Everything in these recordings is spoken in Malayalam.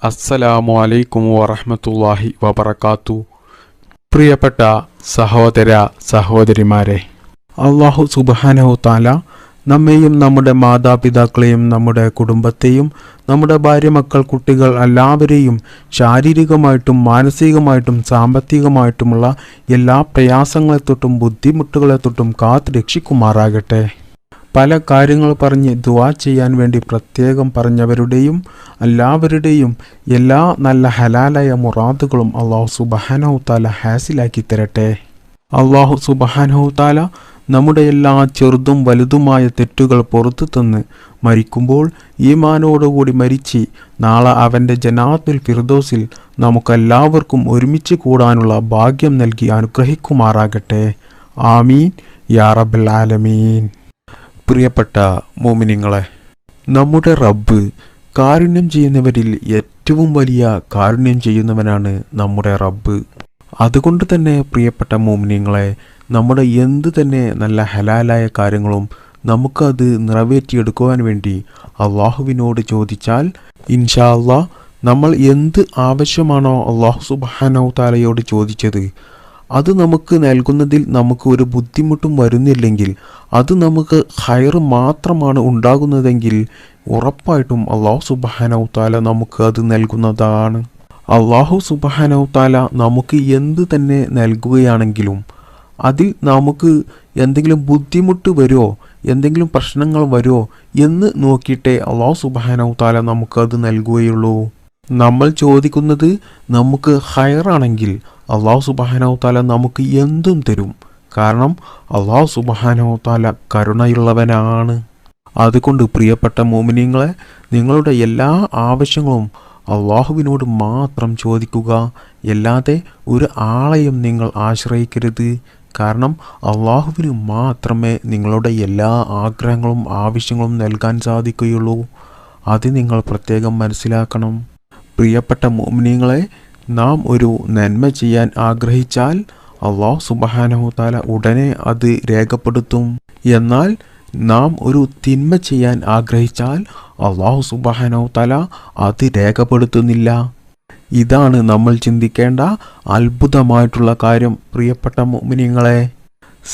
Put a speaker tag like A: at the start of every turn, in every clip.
A: അസ്സലാമു അലൈക്കും വറഹ്മത്തുള്ളാഹി വബറകാത്തു. പ്രിയപ്പെട്ട സഹോദര സഹോദരിമാരെ, അല്ലാഹു സുബ്ഹാനഹു തആല നമ്മെയും നമ്മുടെ മാതാപിതാക്കളെയും നമ്മുടെ കുടുംബത്തെയും നമ്മുടെ ഭാര്യ മക്കൾ കുട്ടികൾ എല്ലാവരെയും ശാരീരികമായിട്ടും മാനസികമായിട്ടും സാമ്പത്തികമായിട്ടുമുള്ള എല്ലാ പ്രയാസങ്ങളെ തൊട്ടും ബുദ്ധിമുട്ടുകളെ തൊട്ടും കാത്ത് രക്ഷിക്കുമാറാകട്ടെ. പല കാര്യങ്ങൾ പറഞ്ഞ് ദുആ ചെയ്യാൻ വേണ്ടി പ്രത്യേകം പറഞ്ഞവരുടെയും എല്ലാവരുടെയും എല്ലാ നല്ല ഹലാലായ മുറാദുകളും അല്ലാഹു സുബ്ഹാനഹു തആല ഹാസിലാക്കി തരട്ടെ. അല്ലാഹു സുബ്ഹാനഹു തആല നമ്മുടെ എല്ലാ ചെറുതും വലുതുമായ തെറ്റുകൾ പുറത്തു തന്ന് മരിക്കുമ്പോൾ ഈമാനോടുകൂടി മരിച്ച് നാളെ അവൻ്റെ ജന്നാത്തുൽ ഫിർദൗസിൽ നമുക്കെല്ലാവർക്കും ഒരുമിച്ച് കൂടാനുള്ള ഭാഗ്യം നൽകി അനുഗ്രഹിക്കുമാറാകട്ടെ. ആമീൻ യാ റബ്ബൽ ആലമീൻ. പ്രിയപ്പെട്ട മോമിനിങ്ങളെ, നമ്മുടെ റബ്ബ് കാരുണ്യം ചെയ്യുന്നവരിൽ ഏറ്റവും വലിയ കാരുണ്യം ചെയ്യുന്നവനാണ് നമ്മുടെ റബ്ബ്. അതുകൊണ്ട് തന്നെ പ്രിയപ്പെട്ട മോമിനിങ്ങളെ, നമ്മുടെ എന്ത് തന്നെ നല്ല ഹലാലായ കാര്യങ്ങളും നമുക്കത് നിറവേറ്റിയെടുക്കുവാൻ വേണ്ടി അള്ളാഹുവിനോട് ചോദിച്ചാൽ ഇൻഷാ അല്ലാഹ് നമ്മൾ എന്ത് ആവശ്യമാണോ അല്ലാഹു സുബ്ഹാനഹു തആലയോട് ചോദിച്ചത് അത് നമുക്ക് നൽകുന്നതിൽ നമുക്ക് ഒരു ബുദ്ധിമുട്ടും വരുന്നില്ലെങ്കിൽ, അത് നമുക്ക് ഖൈർ മാത്രമാണ് ഉണ്ടാകുന്നതെങ്കിൽ ഉറപ്പായിട്ടും അല്ലാഹു സുബ്ഹാനഹു തആല നമുക്ക് അത് നൽകുന്നതാണ്. അല്ലാഹു സുബ്ഹാനഹു തആല നമുക്ക് എന്ത് തന്നെ നൽകുകയാണെങ്കിലും അതിൽ നമുക്ക് എന്തെങ്കിലും ബുദ്ധിമുട്ട് വരുമോ, എന്തെങ്കിലും പ്രശ്നങ്ങൾ വരുമോ എന്ന് നോക്കിയിട്ടേ അല്ലാഹു സുബ്ഹാനഹു തആല നമുക്കത് നൽകുകയുള്ളൂ. നമ്മൾ ചോദിക്കുന്നത് നമുക്ക് ഖൈറാണെങ്കിൽ അല്ലാഹു സുബ്ഹാനഹു തആല നമുക്ക് എന്തും തരും. കാരണം അല്ലാഹു സുബ്ഹാനഹു തആല കരുണയുള്ളവനാണ്. അതുകൊണ്ട് പ്രിയപ്പെട്ട മോമിനീങ്ങളെ, നിങ്ങളുടെ എല്ലാ ആവശ്യങ്ങളും അള്ളാഹുവിനോട് മാത്രം ചോദിക്കുക, അല്ലാതെ ഒരു ആളെയും നിങ്ങൾ ആശ്രയിക്കരുത്. കാരണം അള്ളാഹുവിന് മാത്രമേ നിങ്ങളുടെ എല്ലാ ആഗ്രഹങ്ങളും ആവശ്യങ്ങളും നൽകാൻ സാധിക്കുകയുള്ളൂ. അത് നിങ്ങൾ പ്രത്യേകം മനസ്സിലാക്കണം. പ്രിയപ്പെട്ട മുഅ്മിനീങ്ങളെ, നാം ഒരു നന്മ ചെയ്യാൻ ആഗ്രഹിച്ചാൽ അല്ലാഹു സുബ്ഹാനഹു തആല ഉടനെ അത് രേഖപ്പെടുത്തും. എന്നാൽ നാം ഒരു തിന്മ ചെയ്യാൻ ആഗ്രഹിച്ചാൽ അല്ലാഹു സുബ്ഹാനഹു തആല അത് രേഖപ്പെടുത്തുന്നില്ല. ഇതാണ് നമ്മൾ ചിന്തിക്കേണ്ട അത്ഭുതമായിട്ടുള്ള കാര്യം. പ്രിയപ്പെട്ട മുഅ്മിനീങ്ങളെ,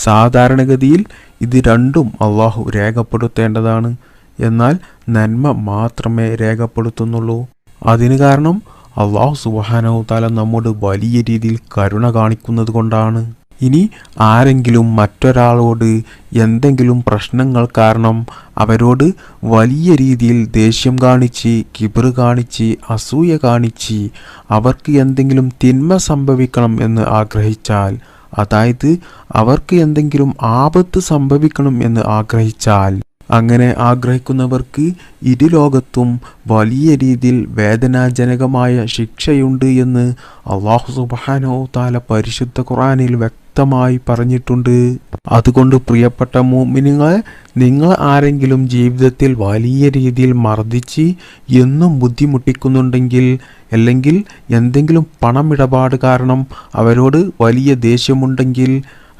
A: സാധാരണഗതിയിൽ ഇത് രണ്ടും അല്ലാഹു രേഖപ്പെടുത്തേണ്ടതാണ്. എന്നാൽ നന്മ മാത്രമേ രേഖപ്പെടുത്തുന്നുള്ളൂ. അതിന് കാരണം അല്ലാഹു സുബ്ഹാനഹു തആല നമ്മോട് വലിയ രീതിയിൽ കരുണ കാണിക്കുന്നത് കൊണ്ടാണ്. ഇനി ആരെങ്കിലും മറ്റൊരാളോട് എന്തെങ്കിലും പ്രശ്നങ്ങൾ കാരണം അവരോട് വലിയ രീതിയിൽ ദേഷ്യം കാണിച്ച്, കിബിർ കാണിച്ച്, അസൂയ കാണിച്ച് അവർക്ക് എന്തെങ്കിലും തിന്മ സംഭവിക്കണം എന്ന് ആഗ്രഹിച്ചാൽ, അതായത് അവർക്ക് എന്തെങ്കിലും ആപത്ത് സംഭവിക്കണം എന്ന് ആഗ്രഹിച്ചാൽ, അങ്ങനെ ആഗ്രഹിക്കുന്നവർക്ക് ഇരുലോകത്തും വലിയ രീതിയിൽ വേദനാജനകമായ ശിക്ഷയുണ്ട് എന്ന് അല്ലാഹു സുബ്ഹാനഹു തആല പരിശുദ്ധ ഖുർആനിൽ വ്യക്തമായി പറഞ്ഞിട്ടുണ്ട്. അതുകൊണ്ട് പ്രിയപ്പെട്ട മുഅ്മിനീങ്ങളെ, നിങ്ങൾ ആരെങ്കിലും ജീവിതത്തിൽ വലിയ രീതിയിൽ മർദ്ദിച്ച് എന്നും ബുദ്ധിമുട്ടിക്കുന്നുണ്ടെങ്കിൽ, അല്ലെങ്കിൽ എന്തെങ്കിലും പണമിടപാട് കാരണം അവരോട് വലിയ ദേഷ്യമുണ്ടെങ്കിൽ,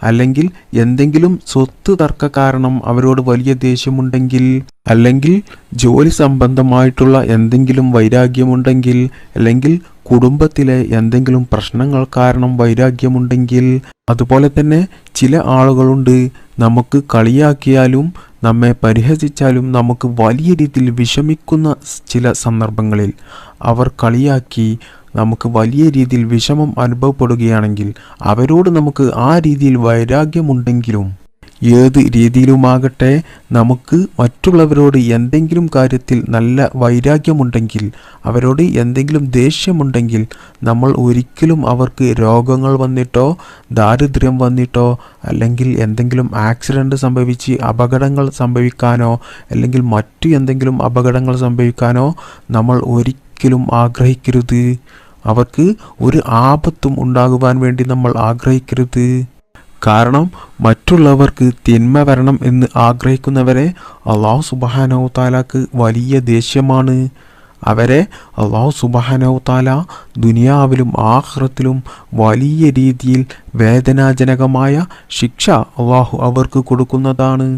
A: അല്ലെങ്കിൽ എന്തെങ്കിലും സ്വത്ത് തർക്ക കാരണം അവരോട് വലിയ ദേഷ്യമുണ്ടെങ്കിൽ, അല്ലെങ്കിൽ ജോലി സംബന്ധമായിട്ടുള്ള എന്തെങ്കിലും വൈരാഗ്യമുണ്ടെങ്കിൽ, അല്ലെങ്കിൽ കുടുംബത്തിലെ എന്തെങ്കിലും പ്രശ്നങ്ങൾ കാരണം വൈരാഗ്യമുണ്ടെങ്കിൽ, അതുപോലെ തന്നെ ചില ആളുകളുണ്ട് നമുക്ക് കളിയാക്കിയാലും നമ്മെ പരിഹസിച്ചാലും നമുക്ക് വലിയ രീതിയിൽ വിഷമിക്കുന്ന ചില സന്ദർഭങ്ങളിൽ അവർ കളിയാക്കി നമുക്ക് വലിയ രീതിയിൽ വിഷമം അനുഭവപ്പെടുകയാണെങ്കിൽ അവരോട് നമുക്ക് ആ രീതിയിൽ വൈരാഗ്യമുണ്ടെങ്കിലും, ഏത് രീതിയിലുമാകട്ടെ നമുക്ക് മറ്റുള്ളവരോട് എന്തെങ്കിലും കാര്യത്തിൽ നല്ല വൈരാഗ്യമുണ്ടെങ്കിൽ, അവരോട് എന്തെങ്കിലും ദേഷ്യമുണ്ടെങ്കിൽ നമ്മൾ ഒരിക്കലും അവർക്ക് രോഗങ്ങൾ വന്നിട്ടോ ദാരിദ്ര്യം വന്നിട്ടോ അല്ലെങ്കിൽ എന്തെങ്കിലും ആക്സിഡൻറ്റ് സംഭവിച്ച് അപകടങ്ങൾ സംഭവിക്കാനോ അല്ലെങ്കിൽ മറ്റു എന്തെങ്കിലും അപകടങ്ങൾ സംഭവിക്കാനോ നമ്മൾ ഒരിക്കലും ആഗ്രഹിക്കരുത്. അവർക്ക് ഒരു ആപത്തും ഉണ്ടാകുവാൻ വേണ്ടി നമ്മൾ ആഗ്രഹിക്കരുത്. കാരണം മറ്റുള്ളവർക്ക് തിന്മ വരണം എന്ന് ആഗ്രഹിക്കുന്നവരെ അല്ലാഹു സുബ്ഹാനഹു തആലക്ക് വലിയ ദേഷ്യമാണ്. അവരെ അല്ലാഹു സുബ്ഹാനഹു തആല ദുനിയാവിലും ആഖിറത്തിലും വലിയ രീതിയിൽ വേദനാജനകമായ ശിക്ഷ അല്ലാഹു അവർക്ക് കൊടുക്കുന്നതാണ്.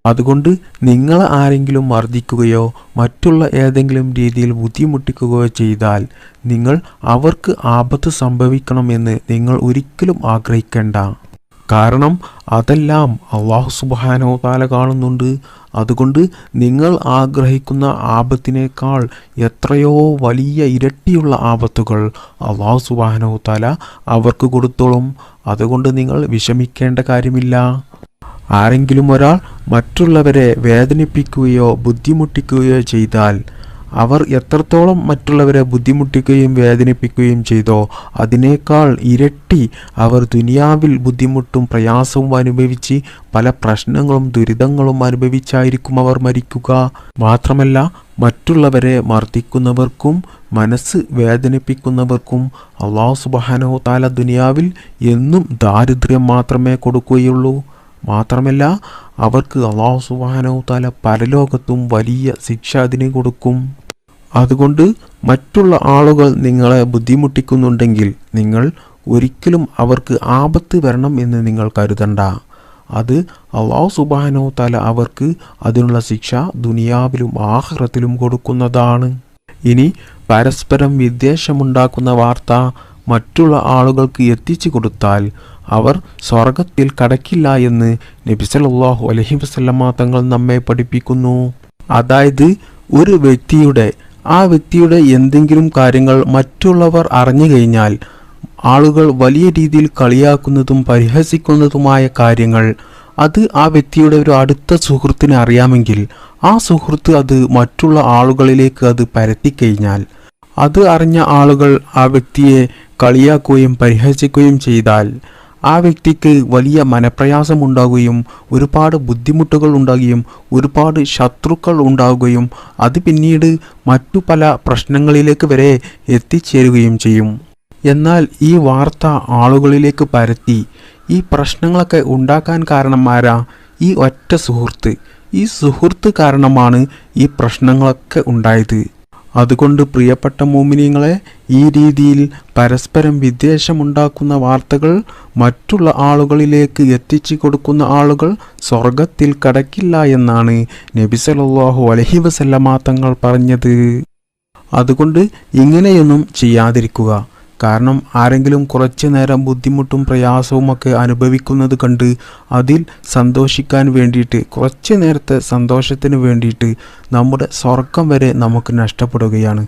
A: അതുകൊണ്ട് നിങ്ങൾ ആരെങ്കിലും മർദ്ദിക്കുകയോ മറ്റുള്ള ഏതെങ്കിലും രീതിയിൽ ബുദ്ധിമുട്ടിക്കുകയോ ചെയ്താൽ നിങ്ങൾ അവർക്ക് ആപത്ത് സംഭവിക്കണമെന്ന് നിങ്ങൾ ഒരിക്കലും ആഗ്രഹിക്കേണ്ട. കാരണം അതെല്ലാം അല്ലാഹു സുബ്ഹാനഹു വ തആല കാണുന്നുണ്ട്. അതുകൊണ്ട് നിങ്ങൾ ആഗ്രഹിക്കുന്ന ആപത്തിനേക്കാൾ എത്രയോ വലിയ ഇരട്ടിയുള്ള ആപത്തുകൾ അല്ലാഹു സുബ്ഹാനഹു വ തആല അവർക്ക് കൊടുത്തോളും. അതുകൊണ്ട് നിങ്ങൾ വിഷമിക്കേണ്ട കാര്യമില്ല. ആരെങ്കിലും ഒരാൾ മറ്റുള്ളവരെ വേദനിപ്പിക്കുകയോ ബുദ്ധിമുട്ടിക്കുകയോ ചെയ്താൽ അവർ എത്രത്തോളം മറ്റുള്ളവരെ ബുദ്ധിമുട്ടിക്കുകയും വേദനിപ്പിക്കുകയും ചെയ്തോ അതിനേക്കാൾ ഇരട്ടി അവർ ദുനിയാവിൽ ബുദ്ധിമുട്ടും പ്രയാസവും അനുഭവിച്ച് പല പ്രശ്നങ്ങളും ദുരിതങ്ങളും അനുഭവിച്ചായിരിക്കും അവർ മരിക്കുക. മാത്രമല്ല മറ്റുള്ളവരെ മർദ്ദിക്കുന്നവർക്കും മനസ്സ് വേദനിപ്പിക്കുന്നവർക്കും അല്ലാഹു സുബ്ഹാനഹു വ തആല ദുനിയാവിൽ എന്നും ദാരിദ്ര്യം മാത്രമേ കൊടുക്കുകയുള്ളൂ. മാത്രമല്ല അവർക്ക് അല്ലാഹു സുബ്ഹാനഹു വ തആല പരലോകത്തും വലിയ ശിക്ഷ അതിന് കൊടുക്കും. അതുകൊണ്ട് മറ്റുള്ള ആളുകൾ നിങ്ങളെ ബുദ്ധിമുട്ടിക്കുന്നുണ്ടെങ്കിൽ നിങ്ങൾ ഒരിക്കലും അവർക്ക് ആപത്ത് വരണം എന്ന് നിങ്ങൾ കരുതണ്ട. അത് അല്ലാഹു സുബ്ഹാനഹു വ തആല അവർക്ക് അതിനുള്ള ശിക്ഷ ദുനിയാവിലും ആഖിറത്തിലും കൊടുക്കുന്നതാണ്. ഇനി പരസ്പരം വിദ്വേഷമുണ്ടാക്കുന്ന വാർത്ത മറ്റുള്ള ആളുകൾക്ക് എത്തിച്ചു കൊടുത്താൽ അവർ സ്വർഗത്തിൽ കടക്കില്ല എന്ന് നബി സല്ലല്ലാഹു അലൈഹി വസല്ലമ തങ്ങൾ നമ്മെ പഠിപ്പിക്കുന്നു. അതായത് ഒരു ആ വ്യക്തിയുടെ എന്തെങ്കിലും കാര്യങ്ങൾ മറ്റുള്ളവർ അറിഞ്ഞു കഴിഞ്ഞാൽ ആളുകൾ വലിയ രീതിയിൽ കളിയാക്കുന്നതും പരിഹസിക്കുന്നതുമായ കാര്യങ്ങൾ അത് ആ വ്യക്തിയുടെ ഒരു അടുത്ത സുഹൃത്തിന് അറിയാമെങ്കിൽ ആ സുഹൃത്ത് അത് മറ്റുള്ള ആളുകളിലേക്ക് അത് പരത്തിക്കഴിഞ്ഞാൽ അത് അറിഞ്ഞ ആളുകൾ ആ വ്യക്തിയെ കളിയാക്കുകയും പരിഹസിക്കുകയും ചെയ്താൽ ആ വ്യക്തിക്ക് വലിയ മനപ്രയാസം ഉണ്ടാകുകയും ഒരുപാട് ബുദ്ധിമുട്ടുകൾ ഉണ്ടാകുകയും ഒരുപാട് ശത്രുക്കൾ ഉണ്ടാവുകയും അത് പിന്നീട് മറ്റു പല പ്രശ്നങ്ങളിലേക്ക് വരെ എത്തിച്ചേരുകയും ചെയ്യും. എന്നാൽ ഈ വാർത്ത ആളുകളിലേക്ക് പരത്തി ഈ പ്രശ്നങ്ങളൊക്കെ ഉണ്ടാക്കാൻ കാരണം ആരാ? ഈ ഒറ്റ സുഹൃത്ത്. ഈ സുഹൃത്ത് കാരണമാണ് ഈ പ്രശ്നങ്ങളൊക്കെ ഉണ്ടായത്. അതുകൊണ്ട് പ്രിയപ്പെട്ട മുഅ്മിനീങ്ങളെ, ഈ രീതിയിൽ പരസ്പരം വിദ്വേഷമുണ്ടാക്കുന്ന വാർത്തകൾ മറ്റുള്ള ആളുകളിലേക്ക് എത്തിച്ചു കൊടുക്കുന്ന ആളുകൾ സ്വർഗത്തിൽ കടക്കില്ല എന്നാണ് നബി സല്ലല്ലാഹു അലൈഹി വസല്ലമ തങ്ങൾ പറഞ്ഞത്. അതുകൊണ്ട് ഇങ്ങനെയൊന്നും ചെയ്യാതിരിക്കുക. കാരണം ആരെങ്കിലും കുറച്ചു നേരം ബുദ്ധിമുട്ടും പ്രയാസവും ഒക്കെ അനുഭവിക്കുന്നത് കണ്ട് അതിൽ സന്തോഷിക്കാൻ വേണ്ടിയിട്ട് കുറച്ചു നേരത്തെ സന്തോഷത്തിന് വേണ്ടിയിട്ട് നമ്മുടെ സ്വർഗം വരെ നമുക്ക് നഷ്ടപ്പെടുകയാണ്.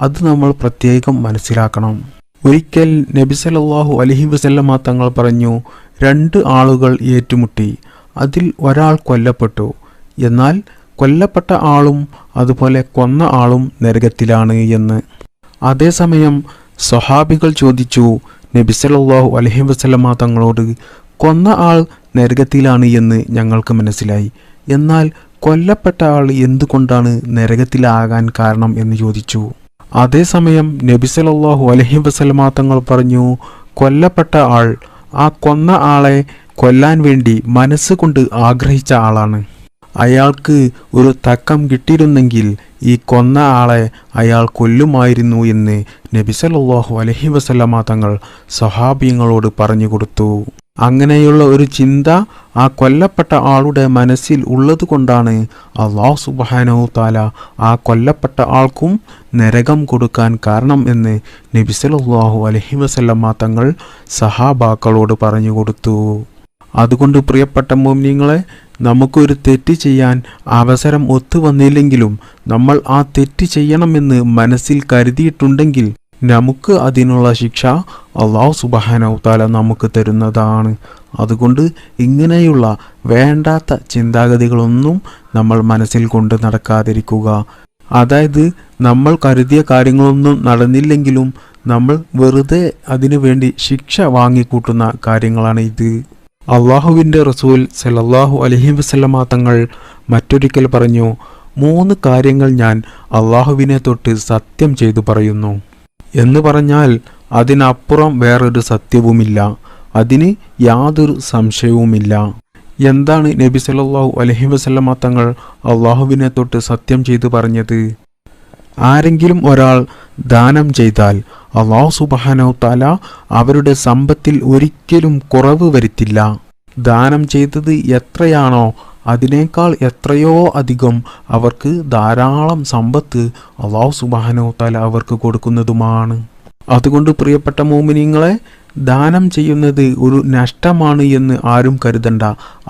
A: അത് നമ്മൾ പ്രത്യേകം മനസ്സിലാക്കണം. ഒരിക്കൽ നബി സല്ലല്ലാഹു അലൈഹി വസല്ലമ തങ്ങൾ പറഞ്ഞു, 2 ആളുകൾ ഏറ്റുമുട്ടി, അതിൽ ഒരാൾ കൊല്ലപ്പെട്ടു. എന്നാൽ കൊല്ലപ്പെട്ട ആളും അതുപോലെ കൊന്ന ആളും നരകത്തിലാണ് എന്ന്. അതേസമയം സ്വഹാബികൾ ചോദിച്ചു നബി സല്ലല്ലാഹു അലൈഹി വസല്ലമ തങ്ങളോട്, കൊന്ന ആൾ നരകത്തിലാണ് എന്ന് ഞങ്ങൾക്ക് മനസ്സിലായി, എന്നാൽ കൊല്ലപ്പെട്ട ആൾ എന്തുകൊണ്ടാണ് നരകത്തിലാകാൻ കാരണം എന്ന് ചോദിച്ചു. അതേസമയം നബി സല്ലല്ലാഹു അലൈഹി വസല്ലമ തങ്ങൾ പറഞ്ഞു, കൊല്ലപ്പെട്ട ആൾ ആ കൊന്ന ആളെ കൊല്ലാൻ വേണ്ടി മനസ്സുകൊണ്ട് ആഗ്രഹിച്ച ആളാണ്. അയാൾക്ക് ഒരു തക്കം കിട്ടിയിരുന്നെങ്കിൽ ഈ കൊന്ന ആളെ അയാൾ കൊല്ലുമായിരുന്നു എന്ന് നബി സല്ലല്ലാഹു അലൈഹി വസല്ലമ തങ്ങൾ സ്വഹാബിയങ്ങളോട് പറഞ്ഞു കൊടുത്തു. അങ്ങനെയുള്ള ഒരു ചിന്ത ആ കൊല്ലപ്പെട്ട ആളുടെ മനസ്സിൽ ഉള്ളത് കൊണ്ടാണ് അല്ലാഹു സുബ്ഹാനഹു തആല ആ കൊല്ലപ്പെട്ട ആൾക്കും നരകം കൊടുക്കാൻ കാരണം എന്ന് നബി സല്ലല്ലാഹു അലൈഹി വസല്ലമ തങ്ങൾ സഹാബാക്കളോട് പറഞ്ഞു കൊടുത്തു. അതുകൊണ്ട് പ്രിയപ്പെട്ട മുഅ്മിനീങ്ങളെ, നമുക്കൊരു തെറ്റ് ചെയ്യാൻ അവസരം ഒത്തുവന്നില്ലെങ്കിലും നമ്മൾ ആ തെറ്റ് ചെയ്യണമെന്ന് മനസ്സിൽ കരുതിയിട്ടുണ്ടെങ്കിൽ നമുക്ക് അതിനുള്ള ശിക്ഷ അല്ലാഹു സുബ്ഹാനഹു തആല നമുക്ക് തരുന്നതാണ്. അതുകൊണ്ട് ഇങ്ങനെയുള്ള വേണ്ടാത്ത ചിന്താഗതികളൊന്നും നമ്മൾ മനസ്സിൽ കൊണ്ട് നടക്കാതിരിക്കുക. അതായത് നമ്മൾ കരുതിയ കാര്യങ്ങളൊന്നും നടന്നില്ലെങ്കിലും നമ്മൾ വെറുതെ അതിനു വേണ്ടി ശിക്ഷ വാങ്ങിക്കൂട്ടുന്ന കാര്യങ്ങളാണ് ഇത്. അള്ളാഹുവിൻ്റെ റസൂൽ സല്ലല്ലാഹു അലൈഹി വസല്ലമ തങ്ങൾ മറ്റൊരിക്കൽ പറഞ്ഞു, 3 കാര്യങ്ങൾ ഞാൻ അള്ളാഹുവിനെ തൊട്ട് സത്യം ചെയ്തു പറയുന്നു എന്ന് പറഞ്ഞാൽ അതിനപ്പുറം വേറൊരു സത്യവുമില്ല, അതിന് യാതൊരു സംശയവുമില്ല. എന്താണ് നബി സല്ലല്ലാഹു അലൈഹി വസല്ലമ തങ്ങൾ അള്ളാഹുവിനെ തൊട്ട് സത്യം ചെയ്തു പറഞ്ഞത്? ആരെങ്കിലും ഒരാൾ ദാനം ചെയ്താൽ അല്ലാഹു സുബ്ഹാനഹു തആല അവരുടെ സമ്പത്തിൽ ഒരിക്കലും കുറവ് വരുത്തില്ല. ദാനം ചെയ്തത് എത്രയാണോ അതിനേക്കാൾ എത്രയോ അധികം അവർക്ക് ധാരാളം സമ്പത്ത് അല്ലാഹു സുബ്ഹാനഹു വ തആല അവർക്ക് കൊടുക്കുന്നതുമാണ്. അതുകൊണ്ട് പ്രിയപ്പെട്ട മുഅ്മിനീങ്ങളെ, ദാനം ചെയ്യുന്നത് ഒരു നഷ്ടമാണ് എന്ന് ആരും കരുതണ്ട.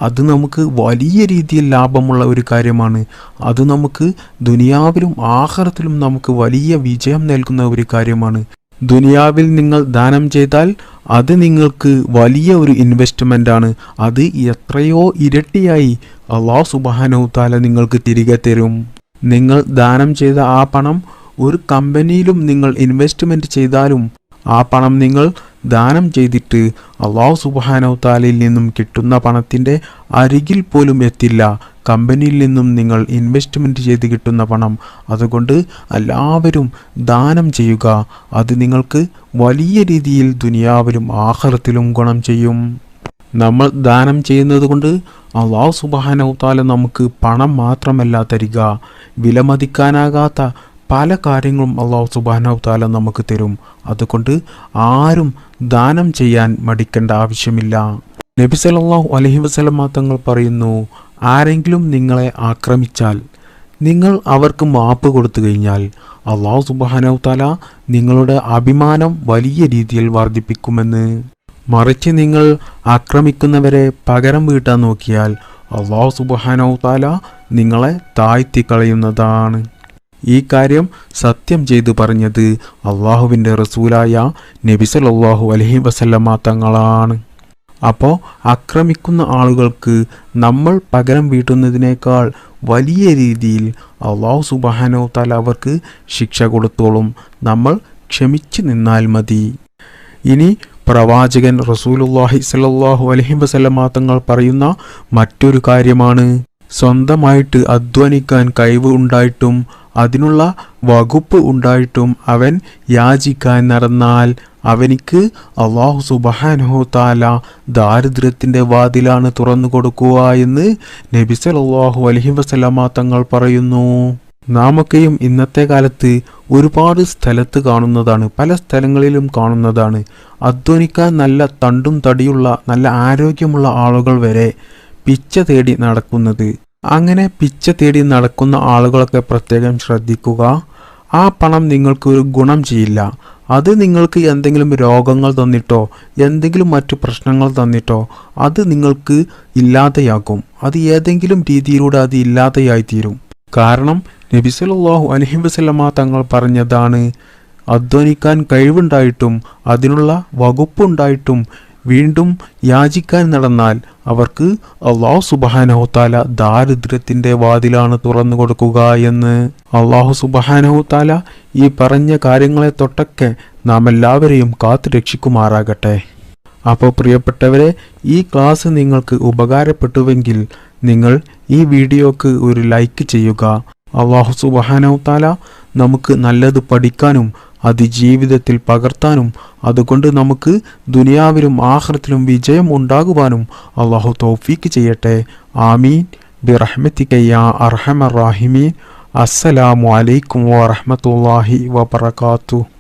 A: അത് നമുക്ക് വലിയ രീതിയിൽ ലാഭമുള്ള ഒരു കാര്യമാണ്. അത് നമുക്ക് ദുനിയാവിലും ആഖിറത്തിലും നമുക്ക് വലിയ വിജയം നൽകുന്ന ഒരു കാര്യമാണ്. ദുനിയാവിൽ നിങ്ങൾ ദാനം ചെയ്താൽ അത് നിങ്ങൾക്ക് വലിയ ഒരു ഇൻവെസ്റ്റ്മെൻ്റ് ആണ്. അത് എത്രയോ ഇരട്ടിയായി അല്ലാഹു സുബ്ഹാനഹു വ തആല നിങ്ങൾക്ക് തിരികെ തരും. നിങ്ങൾ ദാനം ചെയ്ത ആ പണം ഒരു കമ്പനിയിലും നിങ്ങൾ ഇൻവെസ്റ്റ്മെൻറ്റ് ചെയ്താലും ആ പണം നിങ്ങൾ ദാനം ചെയ്തിട്ട് അല്ലാഹു സുബ്ഹാനഹു വ തആലയിൽ നിന്നും കിട്ടുന്ന പണത്തിൻ്റെ അരികിൽ പോലും എത്തില്ല കമ്പനിയിൽ നിന്നും നിങ്ങൾ ഇൻവെസ്റ്റ്മെൻറ്റ് ചെയ്ത് കിട്ടുന്ന പണം. അതുകൊണ്ട് എല്ലാവരും ദാനം ചെയ്യുക. അത് നിങ്ങൾക്ക് വലിയ രീതിയിൽ ദുനിയാവിലും ആഖിറത്തിലും ഗുണം ചെയ്യും. നമ്മൾ ദാനം ചെയ്യുന്നത് കൊണ്ട് അല്ലാഹു സുബ്ഹാനഹു വ തആല നമുക്ക് പണം മാത്രമല്ല തരിക, വിലമതിക്കാനാകാത്ത പല കാര്യങ്ങളും അല്ലാഹു സുബ്ഹാനഹു വ തആല നമുക്ക് തരും. അതുകൊണ്ട് ആരും ദാനം ചെയ്യാൻ മടിക്കേണ്ട ആവശ്യമില്ല. നബി സല്ലല്ലാഹു അലൈഹി വസല്ലം തങ്ങൾ പറയുന്നു, ആരെങ്കിലും നിങ്ങളെ ആക്രമിച്ചാൽ നിങ്ങൾ അവർക്ക് മാപ്പ് കൊടുത്തു കഴിഞ്ഞാൽ അല്ലാഹു സുബ്ഹാനഹു വ തആല നിങ്ങളുടെ അഭിമാനം വലിയ രീതിയിൽ വർദ്ധിപ്പിക്കുമെന്ന്. മറിച്ച് നിങ്ങൾ ആക്രമിക്കുന്നവരെ പകരം വീട്ടാൻ നോക്കിയാൽ അല്ലാഹു സുബ്ഹാനഹു വ തആല നിങ്ങളെ താഴ്ത്തി കളയുന്നതാണ്. ഈ കാര്യം സത്യം ചെയ്തു പറഞ്ഞത് അള്ളാഹുവിൻ്റെ റസൂലായ നബി സല്ലല്ലാഹു അലൈഹി വസല്ലമ തങ്ങളാണ്. അപ്പോൾ ആക്രമിക്കുന്ന ആളുകൾക്ക് നമ്മൾ പകരം വീട്ടുന്നതിനേക്കാൾ വലിയ രീതിയിൽ അല്ലാഹു സുബ്ഹാനഹു വ തആല അവർക്ക് ശിക്ഷ കൊടുത്തോളും. നമ്മൾ ക്ഷമിച്ചു നിന്നാൽ മതി. ഇനി പ്രവാചകൻ റസൂലുള്ളാഹി സ്വല്ലല്ലാഹു അലൈഹി വസല്ലമ തങ്ങൾ പറയുന്ന മറ്റൊരു കാര്യമാണ്, സ്വന്തമായിട്ട് അധ്വാനിക്കാൻ കഴിവ് ഉണ്ടായിട്ടും അതിനുള്ള വകുപ്പ് ഉണ്ടായിട്ടും അവൻ യാചിക്കാൻ നടന്നാൽ അവനിക്ക് അല്ലാഹു സുബ്ഹാനഹു വ തആല ദാരിദ്ര്യത്തിൻ്റെ വാതിലാണ് തുറന്നു കൊടുക്കുക എന്ന് നബി സല്ലല്ലാഹു അലൈഹി വസല്ലമ തങ്ങൾ പറയുന്നു. നാമൊക്കെയും ഇന്നത്തെ കാലത്ത് ഒരുപാട് സ്ഥലത്ത് കാണുന്നതാണ്, പല സ്ഥലങ്ങളിലും കാണുന്നതാണ്. അധ്വാനിക്കാൻ നല്ല തണ്ടും തടിയുള്ള നല്ല ആരോഗ്യമുള്ള ആളുകൾ വരെ പിച്ച തേടി നടക്കുന്നത്. അങ്ങനെ പിച്ച തേടി നടക്കുന്ന ആളുകളൊക്കെ പ്രത്യേകം ശ്രദ്ധിക്കുക. ആ പണം നിങ്ങൾക്ക് ഒരു ഗുണം ചെയ്യില്ല. അത് നിങ്ങൾക്ക് എന്തെങ്കിലും രോഗങ്ങൾ തന്നിട്ടോ എന്തെങ്കിലും മറ്റു പ്രശ്നങ്ങൾ തന്നിട്ടോ അത് നിങ്ങൾക്ക് ഇല്ലാതെയാകും. അത് ഏതെങ്കിലും രീതിയിലൂടെ അത് ഇല്ലാതെയായിത്തീരും. കാരണം നബി സല്ലല്ലാഹു അലൈഹി വസല്ലമ തങ്ങൾ പറഞ്ഞതാണ്, അധ്വാനിക്കാൻ കഴിവുണ്ടായിട്ടും അതിനുള്ള വകുപ്പുണ്ടായിട്ടും വീണ്ടും യാചിക്കാൻ നടന്നാൽ അവർക്ക് അല്ലാഹു സുബ്ഹാനഹു വ തആല ദാരിദ്ര്യത്തിൻ്റെ വാതിലാണ് തുറന്നു കൊടുക്കുക എന്ന്. അല്ലാഹു സുബ്ഹാനഹു വ തആല ഈ പറഞ്ഞ കാര്യങ്ങളെ തൊട്ടൊക്കെ നാം എല്ലാവരെയും കാത്തു രക്ഷിക്കുമാറാകട്ടെ. അപ്പോൾ പ്രിയപ്പെട്ടവരെ, ഈ ക്ലാസ് നിങ്ങൾക്ക് ഉപകാരപ്പെട്ടുവെങ്കിൽ നിങ്ങൾ ഈ വീഡിയോക്ക് ഒരു ലൈക്ക് ചെയ്യുക. അല്ലാഹു സുബ്ഹാനഹു വ തആല നമുക്ക് നല്ലത് പഠിക്കാനും അത് ജീവിതത്തിൽ പകർത്താനും അതുകൊണ്ട് നമുക്ക് ദുനിയാവിലും ആഖിറത്തിലും വിജയം ഉണ്ടാകുവാനും അല്ലാഹു തൗഫീക്ക് ചെയ്യട്ടെ. ആമീൻ ബിറഹ്മതിക യാ അർഹമർ റാഹിമീൻ. അസ്സലാമു അലൈക്കും വറഹ്മത്തുള്ളാഹി വബറകാതുഹു.